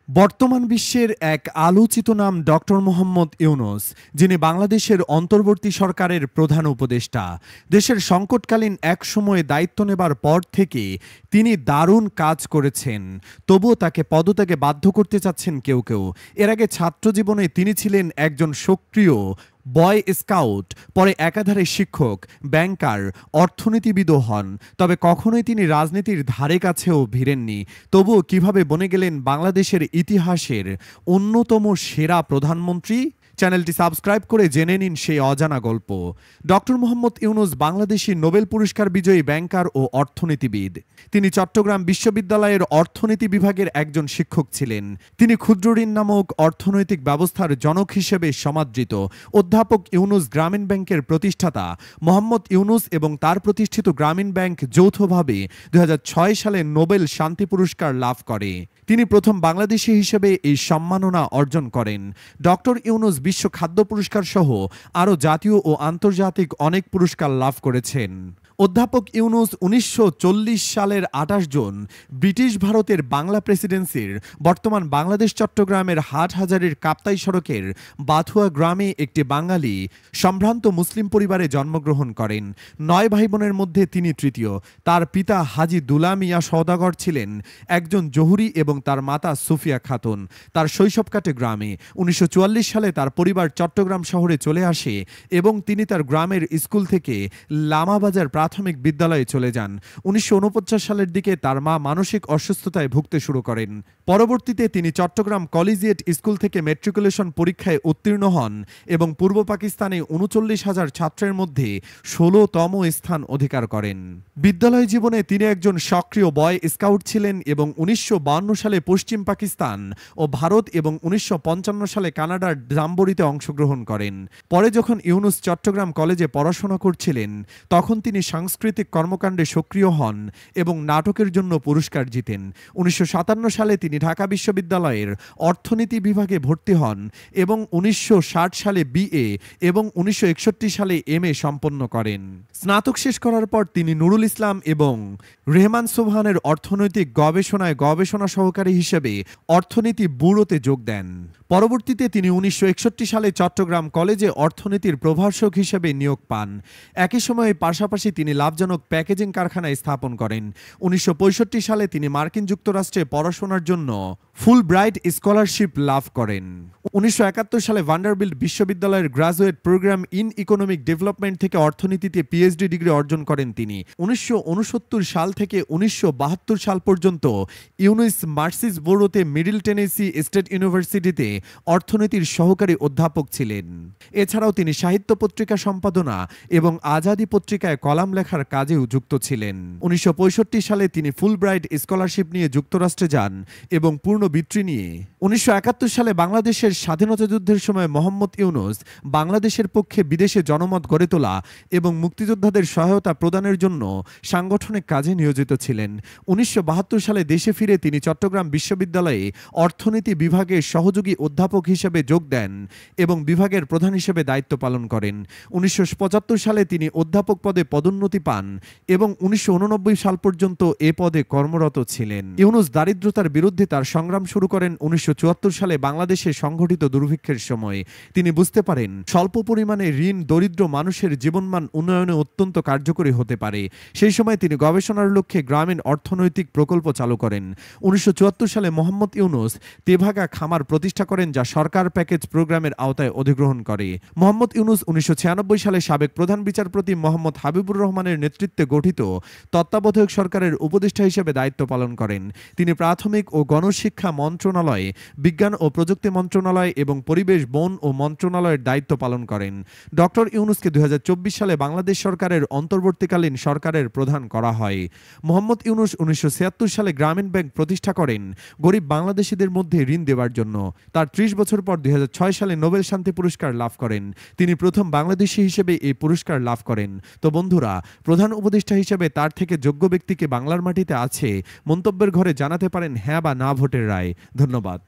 বর্তমান বিশ্বের এক আলোচিত নাম ডক্টর মোহাম্মদ ইউনূস, যিনি বাংলাদেশের অন্তর্বর্তী সরকারের প্রধান উপদেষ্টা। দেশের সংকটকালীন এক সময়ে দায়িত্ব নেবার পর থেকে তিনি দারুণ কাজ করেছেন, তবুও তাকে পদত্যাগে বাধ্য করতে চাচ্ছেন কেউ কেউ। এর আগে ছাত্রজীবনে তিনি ছিলেন একজন সক্রিয় বয় স্কাউট, পরে একাধারে শিক্ষক, ব্যাংকার, অর্থনীতিবিদও হন। তবে কখনোই তিনি রাজনীতির ধারে কাছেও ভিড়েননি। তবুও কিভাবে বনে গেলেন বাংলাদেশের ইতিহাসের অন্যতম সেরা প্রধানমন্ত্রী? চ্যানেলটি সাবস্ক্রাইব করে জেনে নিন সেই অজানা গল্প। ডক্টর মোহাম্মদ ইউনূস বাংলাদেশি নোবেল পুরস্কার বিজয়ী ব্যাংকার ও অর্থনীতিবিদ। তিনি চট্টগ্রাম বিশ্ববিদ্যালয়ের অর্থনীতি বিভাগের একজন শিক্ষক ছিলেন। তিনি ক্ষুদ্র ঋণ নামক অর্থনৈতিক ব্যবস্থার জনক হিসেবে সমাদৃত। অধ্যাপক ইউনূস গ্রামীণ ব্যাংকের প্রতিষ্ঠাতা। মোহাম্মদ ইউনূস এবং তার প্রতিষ্ঠিত গ্রামীণ ব্যাংক যৌথভাবে ২০০৬ সালে নোবেল শান্তি পুরস্কার লাভ করে। তিনি প্রথম বাংলাদেশি হিসেবে এই সম্মাননা অর্জন করেন। ডক্টর ইউনূস বিশ্ব খাদ্য পুরস্কার সহ আরও জাতীয় ও আন্তর্জাতিক অনেক পুরস্কার লাভ করেছেন। অধ্যাপক ইউনূস ১৯৪০ সালের ২৮ জুন ব্রিটিশ ভারতের বাংলা প্রেসিডেন্সির বর্তমান বাংলাদেশ চট্টগ্রামের হাটহাজারীর কাপ্তাই সড়কের বাথুয়া গ্রামে একটি বাঙালি সম্ভ্রান্ত মুসলিম পরিবারে জন্মগ্রহণ করেন। ৯ ভাই বোনের মধ্যে তিনি তৃতীয়। তার পিতা হাজী দুলা মিয়া সওদাগর ছিলেন একজন জহুরি এবং তার মাতা সুফিয়া খাতুন। তার শৈশব কাটে গ্রামে। ১৯৪৪ সালে তার পরিবার চট্টগ্রাম শহরে চলে আসে এবং তিনি তার গ্রামের স্কুল থেকে লামাবাজার প্রাথমিক বিদ্যালয়ে চলে যান। ১৯৪৯ সালের দিকে তার মা মানসিক অসুস্থতায় ভুগতে শুরু করেন। পরবর্তীতে তিনি চট্টগ্রাম কলেজিয়েট স্কুল থেকে ম্যাট্রিকুলেশন পরীক্ষায় উত্তীর্ণ হন এবং পূর্ব পাকিস্তানে ৩৯,০০০ ছাত্রের মধ্যে ১৬তম স্থান অধিকার করেন। বিদ্যালয় জীবনে তিনি একজন সক্রিয় বয় স্কাউট ছিলেন এবং ১৯৫২ সালে পশ্চিম পাকিস্তান ও ভারত এবং ১৯৫৫ সালে কানাডার জাম্বরিতে অংশগ্রহণ করেন। পরে যখন ইউনূস চট্টগ্রাম কলেজে পড়াশোনা করছিলেন, তখন তিনি সাংস্কৃতিক কর্মকাণ্ডে সক্রিয় হন এবং নাটকের জন্য পুরস্কার জিতেন। ১৯৫৭ সালে তিনি ঢাকা বিশ্ববিদ্যালয়ের অর্থনীতি বিভাগে ভর্তি হন এবং ১৯৬০ সালে বিএ এবং ১৯৬১ সালে এমএ সম্পন্ন করেন। স্নাতক শেষ করার পর তিনি নুরুল ইসলাম এবং রেহমান সোবহানের অর্থনৈতিক গবেষণায় গবেষণা সহকারী হিসেবে অর্থনীতি ব্যুরোতে যোগ দেন। পরবর্তীতে তিনি ১৯৬১ সালে চট্টগ্রাম কলেজে অর্থনীতির প্রভাষক হিসেবে নিয়োগ পান। একই সময়ে পাশাপাশি তিনি লাভজনক প্যাকেজিং কারখানায় স্থাপন করেন। ১৯৬৫ সালে তিনি মার্কিন যুক্তরাষ্ট্রে পড়াশোনার জন্য ফুল ব্রাইট স্কলারশিপ লাভ করেন। ১৯৭১ সালে ভান্ডারবিল্ট বিশ্ববিদ্যালয়ের graduate program in economic development থেকে অর্থনীতিতে পিএইচডি ডিগ্রি অর্জন করেন তিনি। ১৯৬৯ সাল থেকে ১৯৭২ সাল পর্যন্ত ইউনূস মার্সিস বোরোতে মিডল টেনেসি স্টেট ইউনিভার্সিটিতে অর্থনীতির সহকারী অধ্যাপক ছিলেন। এছাড়াও তিনি সাহিত্য পত্রিকা সম্পাদনা এবং আজাদী পত্রিকায় কলাম লেখার কাজেও যুক্ত ছিলেন। ১৯৬৫ সালে তিনি ফুল ব্রাইট স্কলারশিপ নিয়ে যুক্তরাষ্ট্রে যান এবং পূর্ণ বৃত্তি নিয়ে ১৯৭১ সালে বাংলাদেশের স্বাধীনতা যুদ্ধের সময় মোহাম্মদ ইউনূস বাংলাদেশের পক্ষে বিদেশে জনমত গড়ে তোলা এবং মুক্তিযোদ্ধাদের সহায়তা প্রদানের জন্য সাংগঠনিক কাজে নিয়োজিত ছিলেন। ১৯৭২ সালে দেশে ফিরে তিনি চট্টগ্রাম বিশ্ববিদ্যালয়ে অর্থনীতি বিভাগের সহযোগী অধ্যাপক হিসেবে যোগ দেন এবং বিভাগের প্রধান হিসেবে দায়িত্ব পালন করেন। ১৯৭৫ সালে তিনি অধ্যাপক পদে পদোন্নতি পান এবং ১৯৮৯ সাল পর্যন্ত এ পদে কর্মরত ছিলেন। ইউনূস দারিদ্রতার বিরুদ্ধে তার সংগ্রাম শুরু করেন ১৯৭৪ সালে বাংলাদেশে সংঘটিত দুর্ভিক্ষের সময়। তিনি বুঝতে পারেন স্বল্প পরিমাণে ঋণ দরিদ্র মানুষের জীবনমান উন্নয়নে অত্যন্ত কার্যকরী হতে পারে। সেই সময় তিনি গবেষণার লক্ষ্যে গ্রামীণ অর্থনৈতিক প্রকল্প চালু করেন। ১৯৭৪ সালে মোহাম্মদ ইউনূস তেভাগা খামার প্রতিষ্ঠা করেন, যা সরকার প্যাকেজ প্রোগ্রামের আওতায় অধিগ্রহণ করে। মোহাম্মদ ইউনূস ১৯৯৬ সালে সাবেক প্রধান বিচারপতি মোহাম্মদ হাবিবুর রহমানের নেতৃত্বে গঠিত তত্ত্বাবধায়ক সরকারের উপদেষ্টা হিসেবে দায়িত্ব পালন করেন। তিনি প্রাথমিক ও গণশিক্ষা মন্ত্রণালয়, বিজ্ঞান ও প্রযুক্তি মন্ত্রণালয় এবং পরিবেশ বন ও মন্ত্রণালয়ের দায়িত্ব পালন করেন। ডক্টর ইউনূসকে ২০২৪ সালে বাংলাদেশ সরকারের অন্তর্বর্তীকালীন সরকারের প্রধান করা হয়। মোহাম্মদ ইউনূস ১৯৭৬ সালে গ্রামীণ ব্যাংক প্রতিষ্ঠা করেন গরিব বাংলাদেশিদের মধ্যে ঋণ দেওয়ার জন্য। তার ৩০ বছর পর ২০০৬ সালে নোবেল শান্তি পুরস্কার লাভ করেন। তিনি প্রথম বাংলাদেশি হিসেবে এই পুরস্কার লাভ করেন। তো বন্ধুরা, প্রধান উপদেষ্টা হিসেবে তার থেকে যোগ্য ব্যক্তিকে বাংলার মাটিতে আছে মন্তব্যের ঘরে জানাতে পারেন হ্যাঁ বা না ভোটের রায়। ধন্যবাদ।